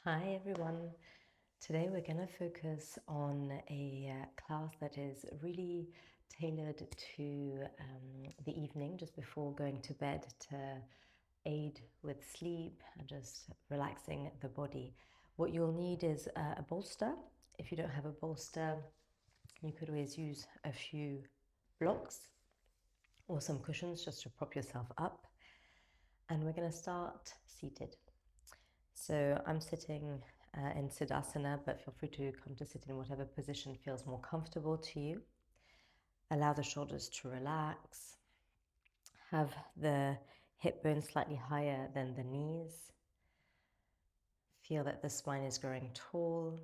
Hi everyone. Today we're going to focus on a class that is really tailored to the evening just before going to bed to aid with sleep and just relaxing the body. What you'll need is a bolster. If you don't have a bolster, you could always use a few blocks or some cushions just to prop yourself up. And we're going to start seated. So I'm sitting in Siddhasana, but feel free to come to sit in whatever position feels more comfortable to you. Allow the shoulders to relax. Have the hip bones slightly higher than the knees. Feel that the spine is growing tall.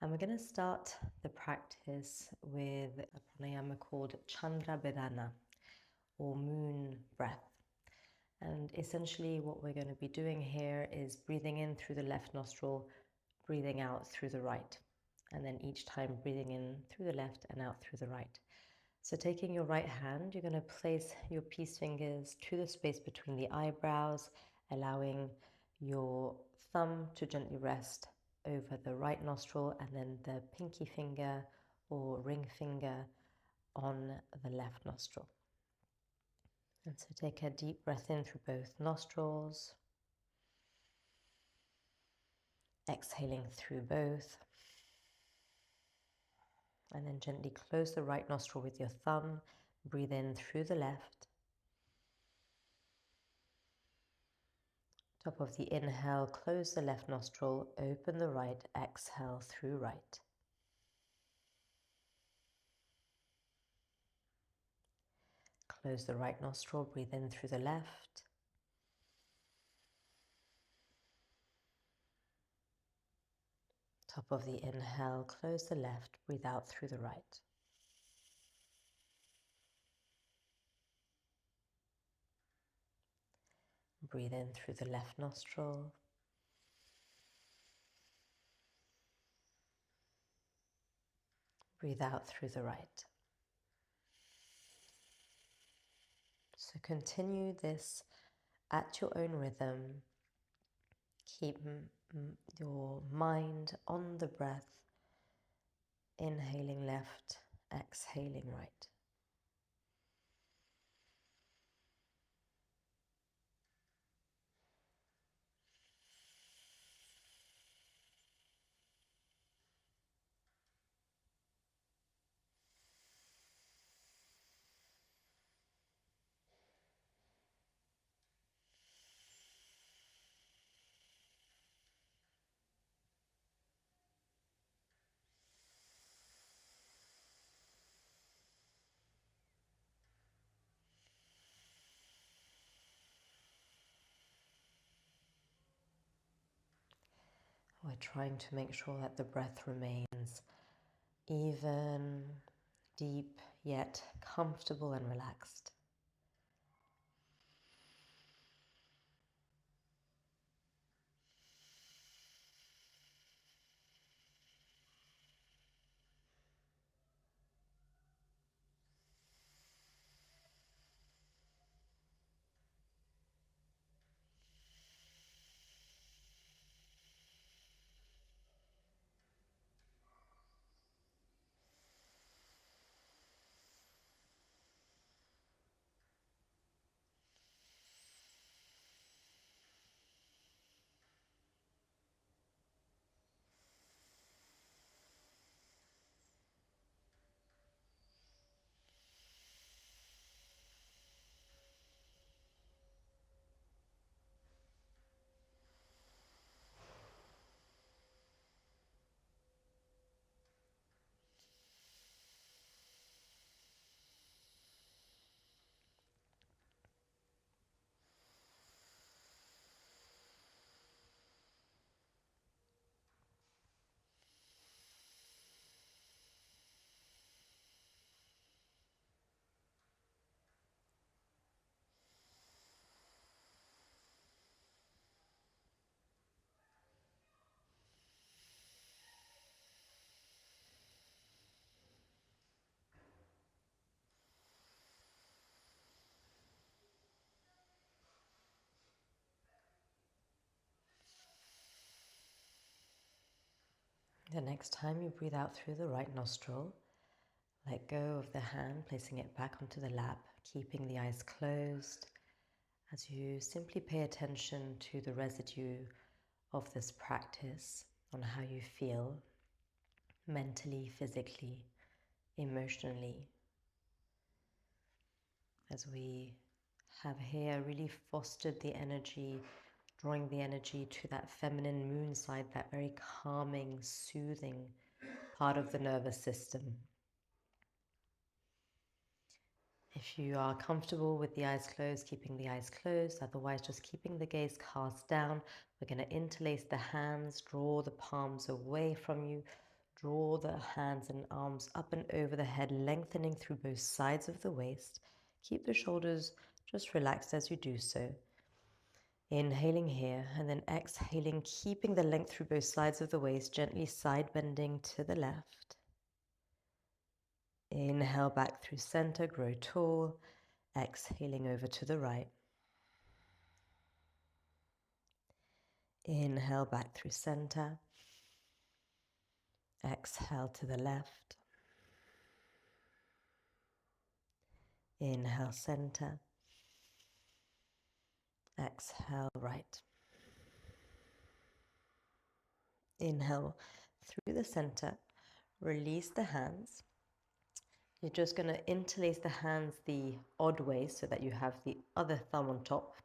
And we're going to start the practice with a pranayama called Chandra Bedana, or moon breath. And essentially what we're going to be doing here is breathing in through the left nostril, breathing out through the right. And then each time breathing in through the left and out through the right. So taking your right hand, you're going to place your peace fingers to the space between the eyebrows, allowing your thumb to gently rest over the right nostril and then the pinky finger or ring finger on the left nostril. And so take a deep breath in through both nostrils, exhaling through both, and then gently close the right nostril with your thumb, breathe in through the left. Top of the inhale, close the left nostril, open the right, exhale through right. Close the right nostril, breathe in through the left. Top of the inhale, close the left, breathe out through the right. Breathe in through the left nostril. Breathe out through the right. So continue this at your own rhythm. Keep your mind on the breath, inhaling left, exhaling right. We're trying to make sure that the breath remains even, deep, yet comfortable and relaxed. The next time you breathe out through the right nostril, let go of the hand, placing it back onto the lap, keeping the eyes closed as you simply pay attention to the residue of this practice, on how you feel mentally, physically, emotionally, as we have here really fostered the energy, drawing the energy to that feminine moon side, that very calming, soothing part of the nervous system. If you are comfortable with the eyes closed, keeping the eyes closed, otherwise just keeping the gaze cast down, we're going to interlace the hands, draw the palms away from you, draw the hands and arms up and over the head, lengthening through both sides of the waist. Keep the shoulders just relaxed as you do so. Inhaling here and then exhaling, keeping the length through both sides of the waist, gently side bending to the left. Inhale back through center, grow tall. Exhaling over to the right. Inhale back through center. Exhale to the left. Inhale center. Exhale right. Inhale through the center. Release the hands. You're just going to interlace the hands the odd way so that you have the other thumb on top.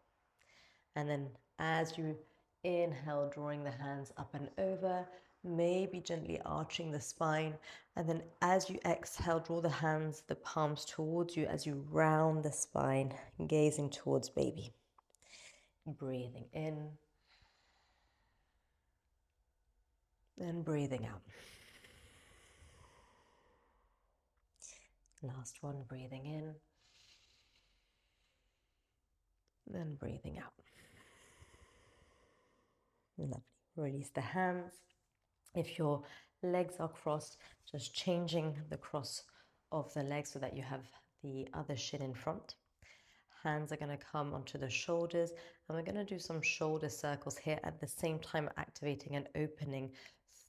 And then as you inhale, drawing the hands up and over, maybe gently arching the spine. And then as you exhale, draw the hands, the palms towards you as you round the spine, gazing towards baby. Breathing in and breathing out. Last one, breathing in, then breathing out. Lovely. Release the hands. If your legs are crossed, just changing the cross of the legs so that you have the other shin in front. Hands are going to come onto the shoulders, and we're going to do some shoulder circles here at the same time, activating and opening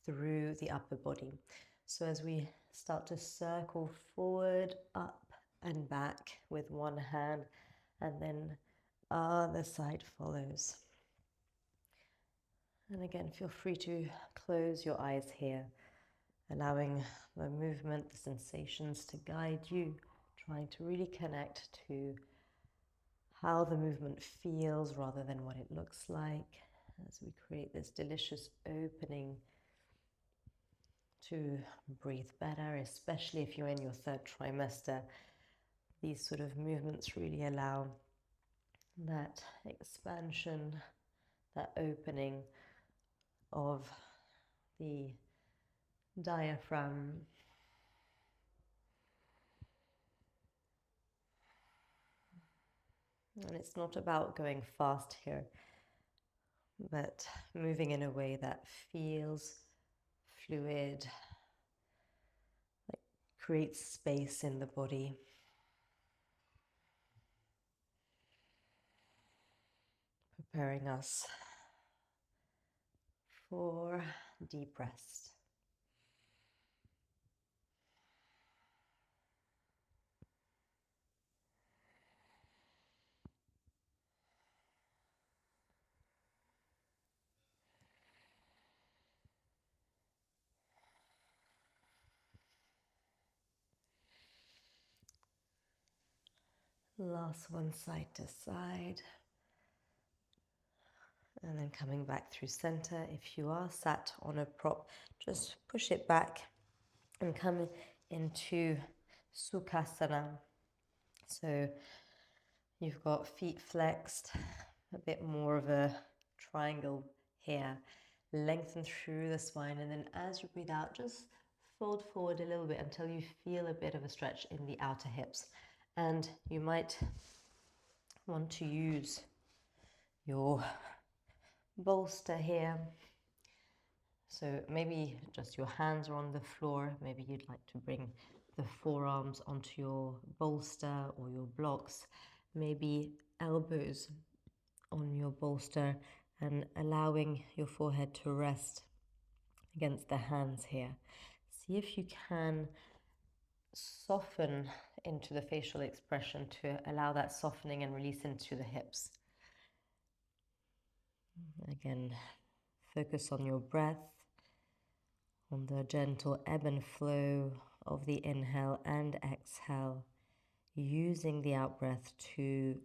through the upper body. So as we start to circle forward, up and back with one hand, and then other side follows. And again, feel free to close your eyes here, allowing the movement, the sensations to guide you, trying to really connect to how the movement feels rather than what it looks like, as we create this delicious opening to breathe better, especially if you're in your third trimester. These sort of movements really allow that expansion, that opening of the diaphragm. And it's not about going fast here, but moving in a way that feels fluid, like creates space in the body. Preparing us for deep rest. Last one, side to side. And then coming back through center. If you are sat on a prop, just push it back and come into Sukhasana. So you've got feet flexed, a bit more of a triangle here. Lengthen through the spine, and then as you breathe out, just fold forward a little bit until you feel a bit of a stretch in the outer hips. And you might want to use your bolster here. So maybe just your hands are on the floor. Maybe you'd like to bring the forearms onto your bolster or your blocks. Maybe elbows on your bolster and allowing your forehead to rest against the hands here. See if you can soften into the facial expression to allow that softening and release into the hips. Again, focus on your breath, on the gentle ebb and flow of the inhale and exhale, using the out-breath to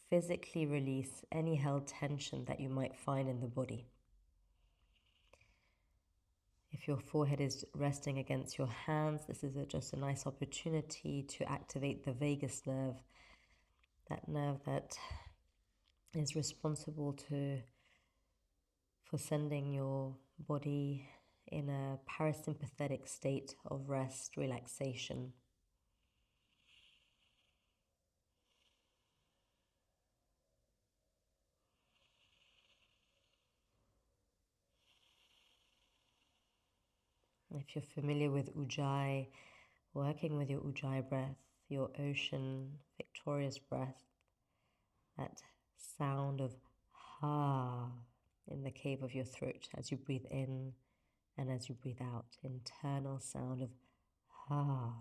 physically release any held tension that you might find in the body. If your forehead is resting against your hands, this is just a nice opportunity to activate the vagus nerve, that nerve that is responsible for sending your body in a parasympathetic state of rest, relaxation. If you're familiar with Ujjayi, working with your Ujjayi breath, your ocean, victorious breath, that sound of ha in the cave of your throat as you breathe in and as you breathe out, internal sound of ha.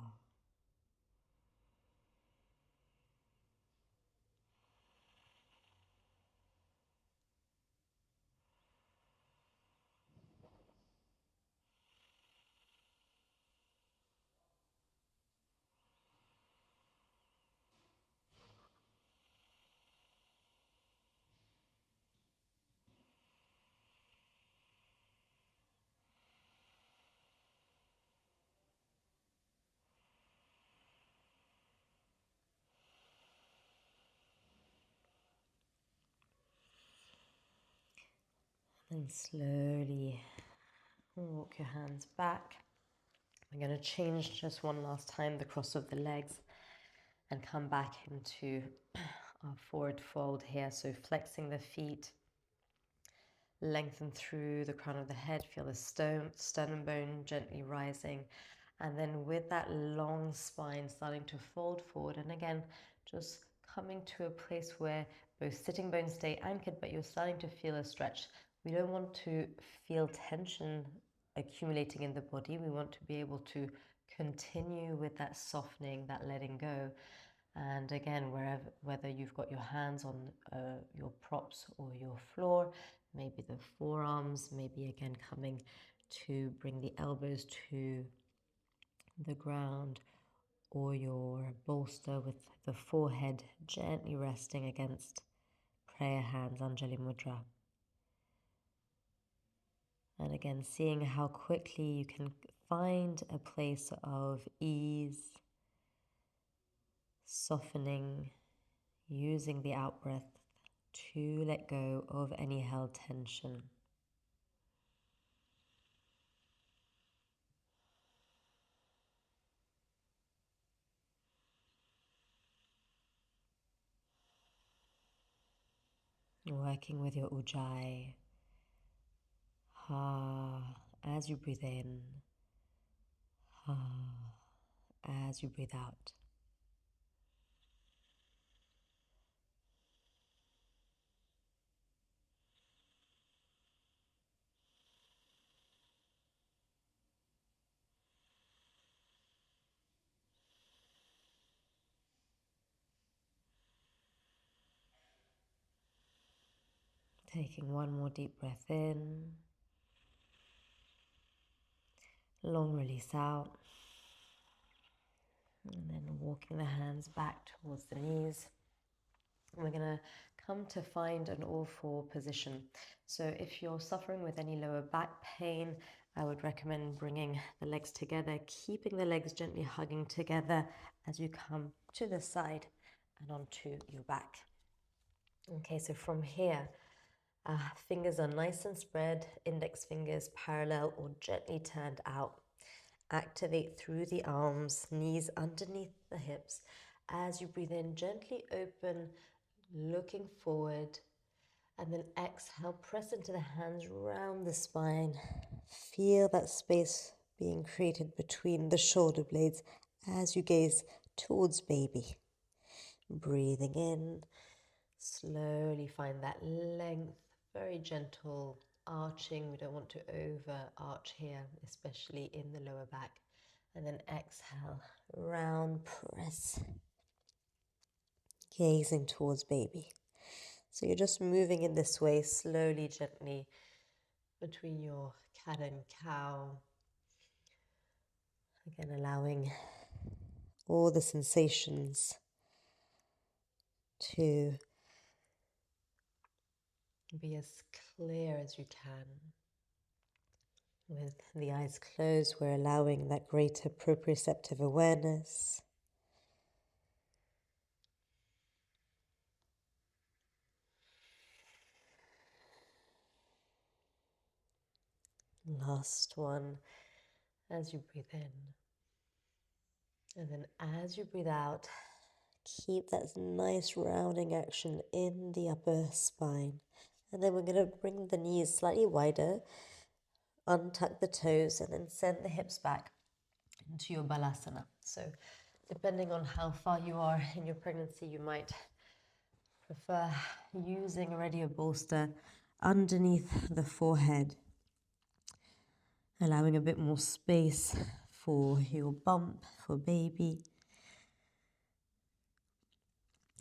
And slowly walk your hands back. We're going to change just one last time the cross of the legs and come back into our forward fold here. So flexing the feet, lengthen through the crown of the head, feel the sternum bone gently rising. And then with that long spine starting to fold forward. And again, just coming to a place where both sitting bones stay anchored, but you're starting to feel a stretch. We don't want to feel tension accumulating in the body. We want to be able to continue with that softening, that letting go. And again, whether you've got your hands on your props or your floor, maybe the forearms, maybe again coming to bring the elbows to the ground, or your bolster with the forehead gently resting against prayer hands, Anjali Mudra. And again, seeing how quickly you can find a place of ease, softening, using the out-breath to let go of any held tension. Working with your Ujjayi, ha, as you breathe in, ha, as you breathe out. Taking one more deep breath in, long release out, and then walking the hands back towards the knees. And we're going to come to find an all-four position. So if you're suffering with any lower back pain, I would recommend bringing the legs together, keeping the legs gently hugging together as you come to the side and onto your back. Okay, so from here, fingers are nice and spread, index fingers parallel or gently turned out. Activate through the arms, knees underneath the hips. As you breathe in, gently open, looking forward. And then exhale, press into the hands round the spine. Feel that space being created between the shoulder blades as you gaze towards baby. Breathing in, slowly find that length, very gentle arching. We don't want to over arch here, especially in the lower back. And then exhale, round press, gazing towards baby. So you're just moving in this way, slowly, gently, between your cat and cow. Again, allowing all the sensations to be as clear as you can. With the eyes closed, we're allowing that greater proprioceptive awareness. Last one, as you breathe in. And then as you breathe out, keep that nice rounding action in the upper spine. And then we're going to bring the knees slightly wider, untuck the toes, and then send the hips back into your balasana. So depending on how far you are in your pregnancy, you might prefer using already a bolster underneath the forehead, allowing a bit more space for your bump, for baby.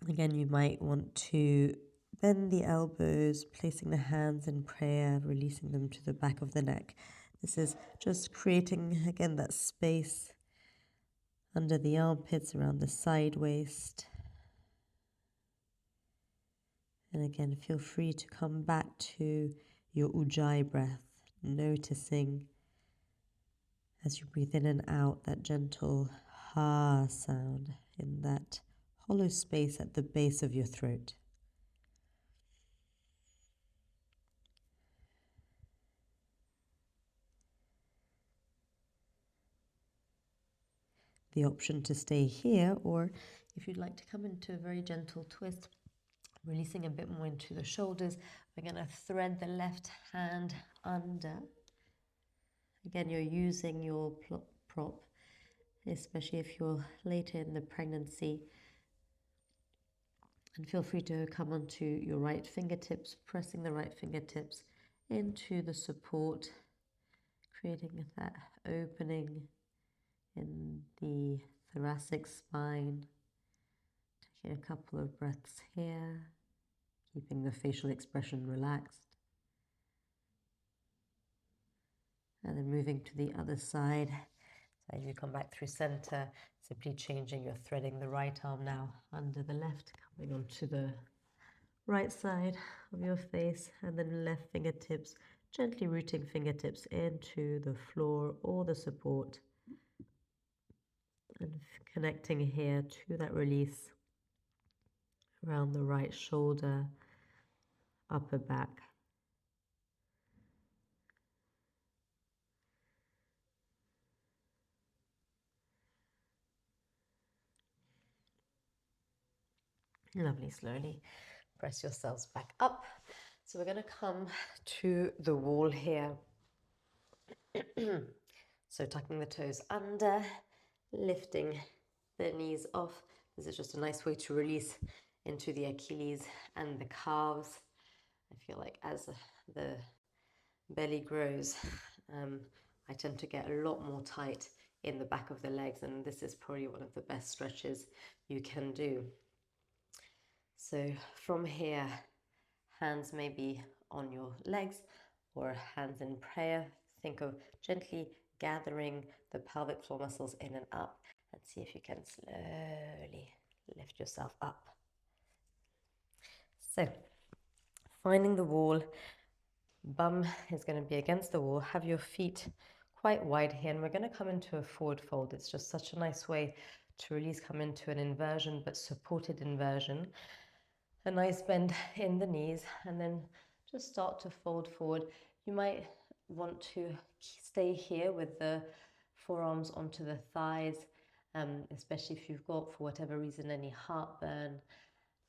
Again, you might want to bend the elbows, placing the hands in prayer, releasing them to the back of the neck. This is just creating, again, that space under the armpits, around the side waist. And again, feel free to come back to your ujjayi breath, noticing as you breathe in and out that gentle ha sound in that hollow space at the base of your throat. The option to stay here, or if you'd like to come into a very gentle twist, releasing a bit more into the shoulders, we're going to thread the left hand under. Again, you're using your prop, especially if you're later in the pregnancy. And feel free to come onto your right fingertips, pressing the right fingertips into the support, creating that opening in the thoracic spine. Taking a couple of breaths here, keeping the facial expression relaxed. And then moving to the other side. So as you come back through center, simply changing, you're threading the right arm now under the left, coming onto the right side of your face, and then left fingertips, gently rooting fingertips into the floor or the support. And connecting here to that release around the right shoulder, upper back. Lovely, slowly press yourselves back up. So we're going to come to the wall here. So tucking the toes under, lifting the knees off. This is just a nice way to release into the Achilles and the calves. I feel like as the belly grows, I tend to get a lot more tight in the back of the legs, and this is probably one of the best stretches you can do. So from here, hands may be on your legs or hands in prayer. Think of gently gathering the pelvic floor muscles in and up, and see if you can slowly lift yourself up. So finding the wall, bum is going to be against the wall. Have your feet quite wide here, and we're going to come into a forward fold. It's just such a nice way to release, come into an inversion, but supported inversion. A nice bend in the knees, and then just start to fold forward. You might want to stay here with the forearms onto the thighs, especially if you've got, for whatever reason, any heartburn.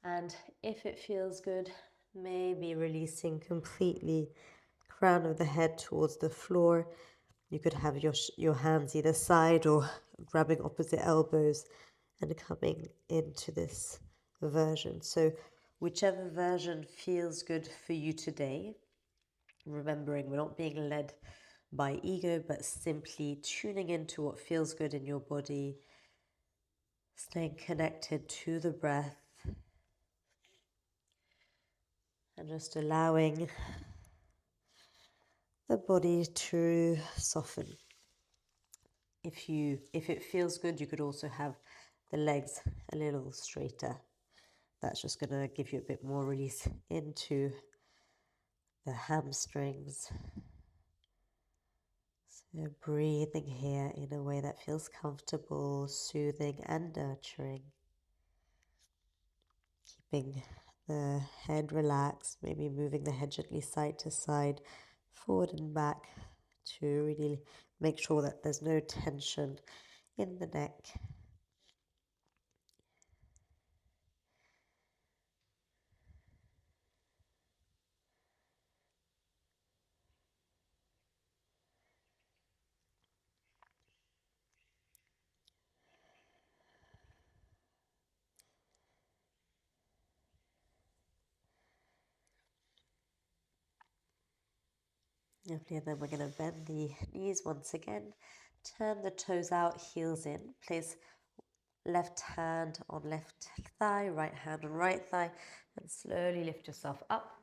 And if it feels good, maybe releasing completely, crown of the head towards the floor. You could have your hands either side or grabbing opposite elbows and coming into this version. So whichever version feels good for you today. Remembering we're not being led by ego, but simply tuning into what feels good in your body, staying connected to the breath, and just allowing the body to soften. If it feels good, you could also have the legs a little straighter. That's just going to give you a bit more release into the hamstrings. So breathing here in a way that feels comfortable, soothing and nurturing. Keeping the head relaxed, maybe moving the head gently side to side, forward and back, to really make sure that there's no tension in the neck. Lovely, and then we're going to bend the knees once again. Turn the toes out, heels in. Place left hand on left thigh, right hand on right thigh, and slowly lift yourself up.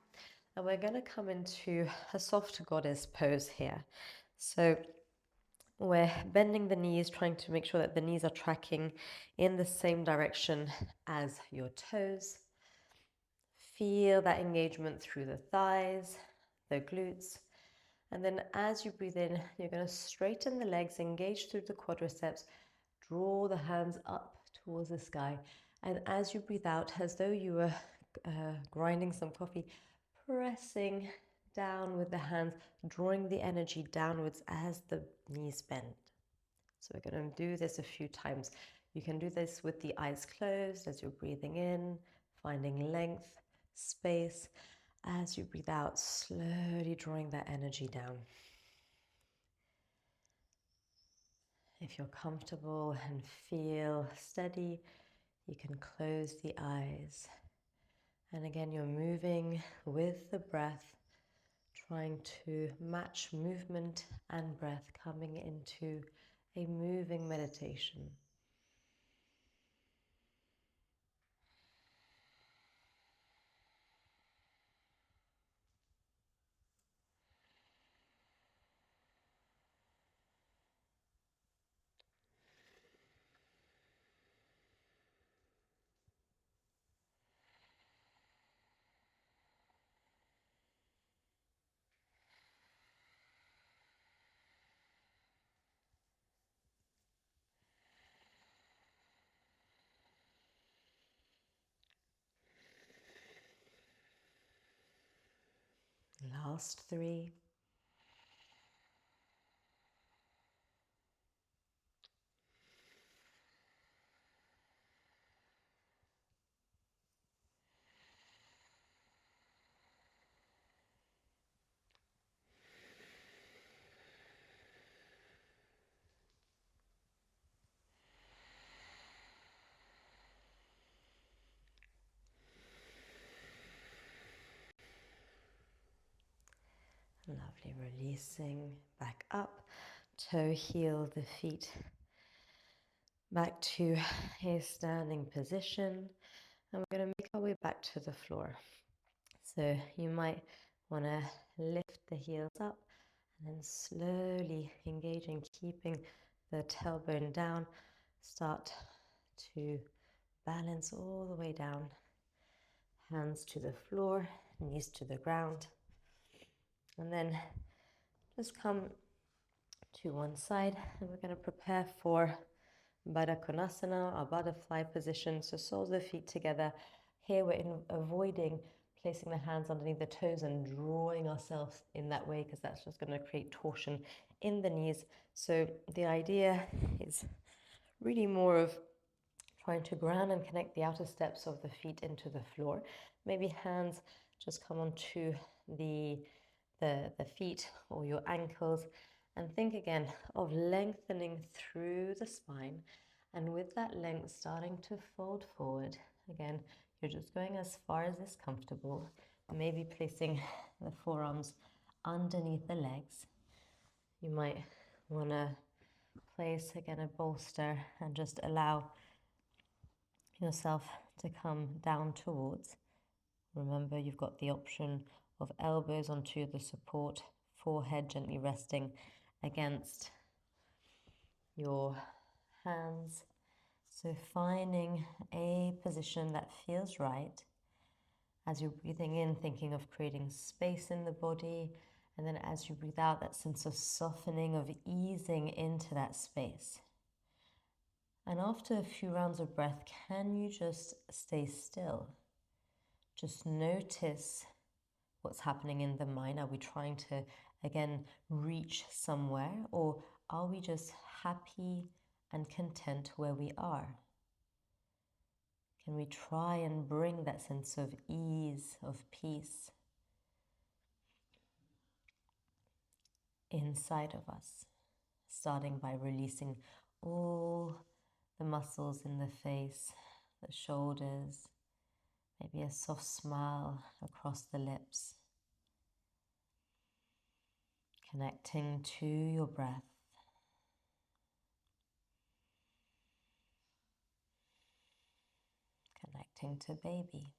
And we're going to come into a soft goddess pose here. So we're bending the knees, trying to make sure that the knees are tracking in the same direction as your toes. Feel that engagement through the thighs, the glutes. And then as you breathe in, you're going to straighten the legs, engage through the quadriceps, draw the hands up towards the sky. And as you breathe out, as though you were grinding some coffee, pressing down with the hands, drawing the energy downwards as the knees bend. So we're going to do this a few times. You can do this with the eyes closed as you're breathing in, finding length, space. As you breathe out, slowly drawing that energy down. If you're comfortable and feel steady, you can close the eyes. And again, you're moving with the breath, trying to match movement and breath, coming into a moving meditation. Last 3. Lovely, releasing back up, toe heel the feet back to a standing position, and we're going to make our way back to the floor. So you might want to lift the heels up and then slowly engaging, keeping the tailbone down, start to balance all the way down, hands to the floor, knees to the ground, and then just come to one side, and we're going to prepare for Baddha Konasana, our butterfly position. So soles of the feet together. Here we're avoiding placing the hands underneath the toes and drawing ourselves in that way, because that's just going to create torsion in the knees. So the idea is really more of trying to ground and connect the outer steps of the feet into the floor. Maybe hands just come onto the feet or your ankles, and think again of lengthening through the spine, and with that length starting to fold forward. Again, you're just going as far as is comfortable, maybe placing the forearms underneath the legs. You might want to place again a bolster and just allow yourself to come down towards. Remember, you've got the option of elbows onto the support, forehead gently resting against your hands. So finding a position that feels right. As you're breathing in, thinking of creating space in the body, and then as you breathe out, that sense of softening, of easing into that space. And after a few rounds of breath, can you just stay still? Just notice what's happening in the mind. Are we trying to, again, reach somewhere, or are we just happy and content where we are? Can we try and bring that sense of ease, of peace inside of us, starting by releasing all the muscles in the face, the shoulders, maybe a soft smile across the lips, connecting to your breath, connecting to baby.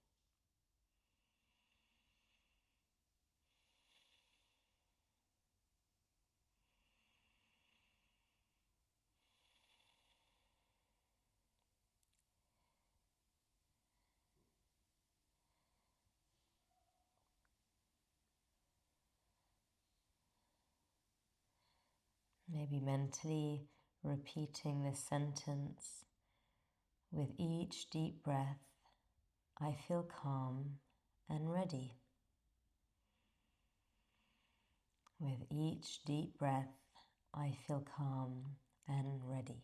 Maybe mentally repeating this sentence with each deep breath. I feel calm and ready. With each deep breath, I feel calm and ready.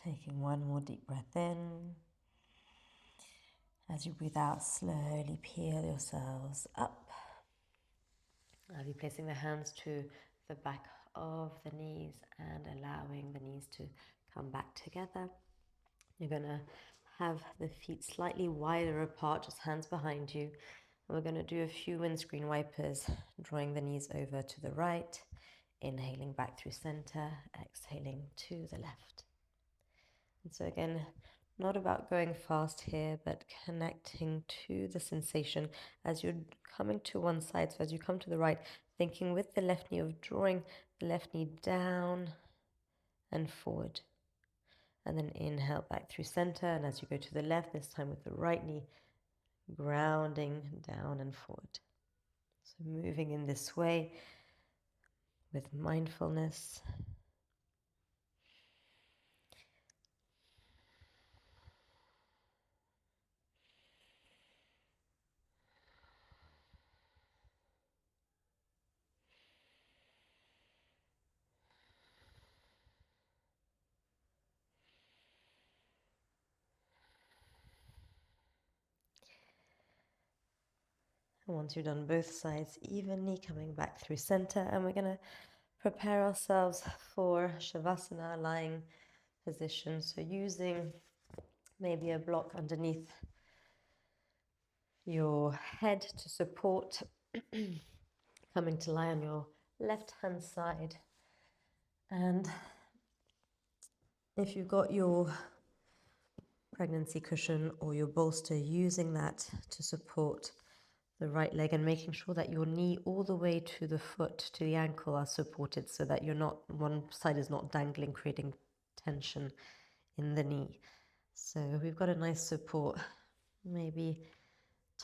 Taking one more deep breath in. As you breathe out, slowly peel yourselves up. Now you're placing the hands to the back of the knees and allowing the knees to come back together. You're going to have the feet slightly wider apart, just hands behind you. And we're going to do a few windscreen wipers, drawing the knees over to the right, inhaling back through center, exhaling to the left. And so again, not about going fast here, but connecting to the sensation as you're coming to one side. So as you come to the right, thinking with the left knee of drawing the left knee down and forward. And then inhale back through center. And as you go to the left, this time with the right knee, grounding down and forward. So moving in this way with mindfulness. And once you've done both sides evenly, coming back through center, and we're going to prepare ourselves for Shavasana, lying position. So using maybe a block underneath your head to support, coming to lie on your left hand side. And if you've got your pregnancy cushion or your bolster, using that to support the right leg and making sure that your knee all the way to the foot, to the ankle, are supported so that you're not, one side is not dangling, creating tension in the knee. So we've got a nice support, maybe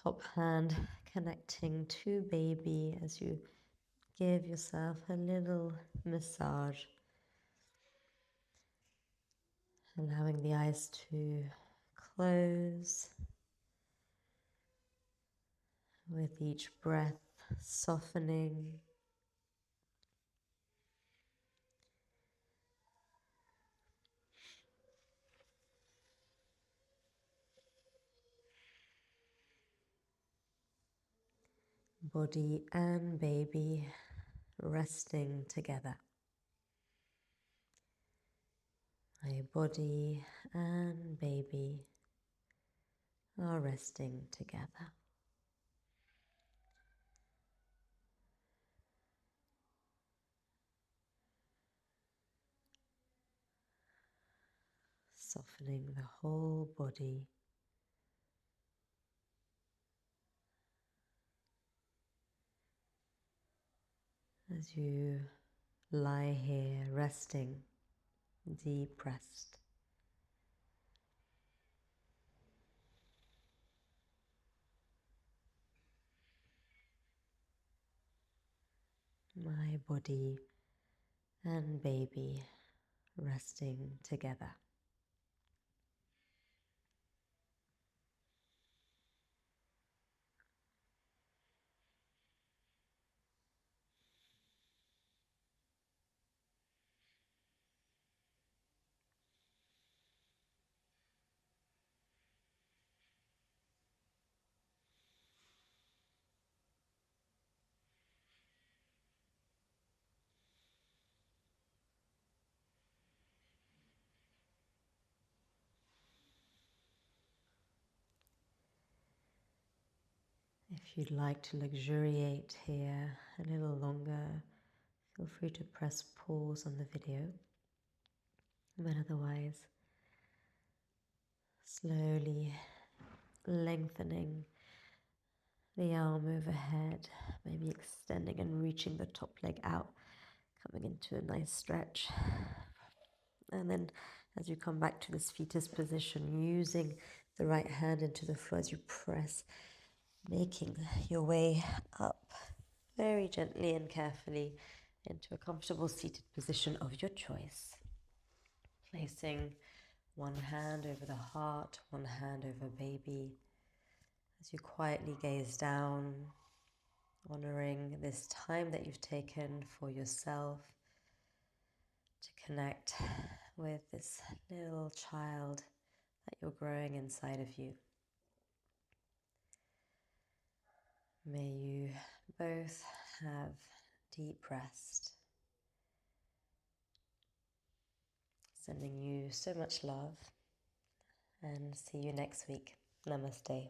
top hand connecting to baby as you give yourself a little massage, allowing the eyes to close. with each breath softening. Body and baby resting together. My body and baby are resting together. Softening the whole body. As you lie here resting, deep rest. My body and baby resting together. If you'd like to luxuriate here a little longer, feel free to press pause on the video. But otherwise, slowly lengthening the arm overhead, maybe extending and reaching the top leg out, coming into a nice stretch. And then as you come back to this fetus position, using the right hand into the floor as you press, making your way up very gently and carefully into a comfortable seated position of your choice. Placing one hand over the heart, one hand over baby, as you quietly gaze down, honoring this time that you've taken for yourself to connect with this little child that you're growing inside of you. May you both have deep rest. Sending you so much love, and see you next week. Namaste.